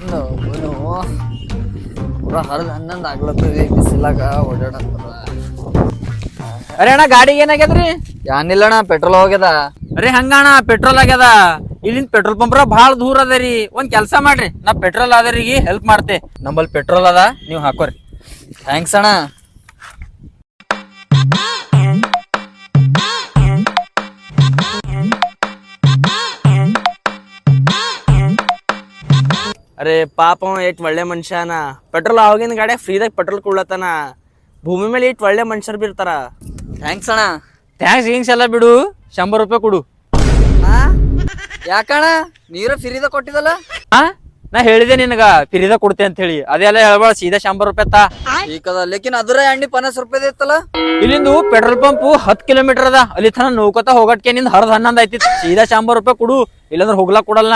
ನೋವು ಪೂರ ಹರಿದು ಹನ್ನೊಂದು ಆಗ್ಲತ್ತದ ಬಿಸಿಲಾಗ ಓಡಾಡತ್ತದ. ಅರೆ ಅಣ್ಣ ಗಾಡಿಗೆ ಏನಾಗ್ಯದ್ರಿ? ಏನಿಲ್ಲಣ್ಣ ಪೆಟ್ರೋಲ್ ಹೋಗ್ಯದ. ಅರೆ ಹಂಗಣ್ಣ ಪೆಟ್ರೋಲ್ ಆಗ್ಯದ. ಇಲ್ಲಿಂದ ಪೆಟ್ರೋಲ್ ಪಂಪ್ರ ಭಾಳ ದೂರ ಅದ ರೀ. ಒಂದ್ ಕೆಲಸ ಮಾಡ್ರಿ, ನಾ ಪೆಟ್ರೋಲ್ ಆದರಿಗೆ ಹೆಲ್ಪ್ ಮಾಡ್ತೆ. ನಂಬಲ್ಲಿ ಪೆಟ್ರೋಲ್ ಅದ, ನೀವು ಹಾಕೋರಿ. ಥ್ಯಾಂಕ್ಸ್ ಅಣ್ಣ. ಅರೆ ಪಾಪ ಅವ ಎಷ್ಟು ಒಳ್ಳೆ ಮನುಷ್ಯನ. ಪೆಟ್ರೋಲ್ ಆವಾಗಿನ ಗಾಡಿಯಾಗ ಫ್ರೀದಾಗ ಪೆಟ್ರೋಲ್ ಕೊಡ್ಲತ್ತಾನ. ಭೂಮಿ ಮೇಲೆ ಎಷ್ಟು ಒಳ್ಳೆ ಮನುಷ್ಯರು ಬಿರ್ತಾರ. ಥ್ಯಾಂಕ್ಸ್ ಅಣ್ಣ. ಥ್ಯಾಂಕ್ಸ್ ಎಲ್ಲ ಬಿಡು, 100 ರೂಪಾಯಿ ಕೊಡು. ಯಾಕಣ್ಣ ನೀರ ಫ್ರೀದ ಕೊಟ್ಟಿದಲ್ಲ? ಹಾ, ನಾ ಹೇಳಿದೆ ನಿನಗ ಫ್ರೀದಾಗ ಕೊಡ್ತೆ ಅಂತ ಹೇಳಿ. ಅದೆಲ್ಲ ಹೇಳ್ಬೇಡ, ಸೀದಾ 100 ರೂಪಾಯಿ ತಾ. ಈಗದ ಲೇಕಿನ್ ಅದರ ಎಣ್ಣೆ 50 ರೂಪಾಯಿ ಇತ್ತಲ್ಲ. ಇಲ್ಲಿಂದು ಪೆಟ್ರೋಲ್ ಪಂಪ್ 10 ಕಿಲೋಮೀಟರ್ ಅದ. ಅಲ್ಲಿ ತನ ನೋಡ್ಕೊತ ಹೋಗಟ್ಕೆ ನಿಂದ ಹರಿದ 11 ಆಯ್ತಿ. ಸೀದಾ 100 ರೂಪಾಯಿ ಕೊಡು, ಇಲ್ಲಾಂದ್ರೆ ಹೋಗ್ಲಾಕ್ ಕೊಡಲ್ಲ.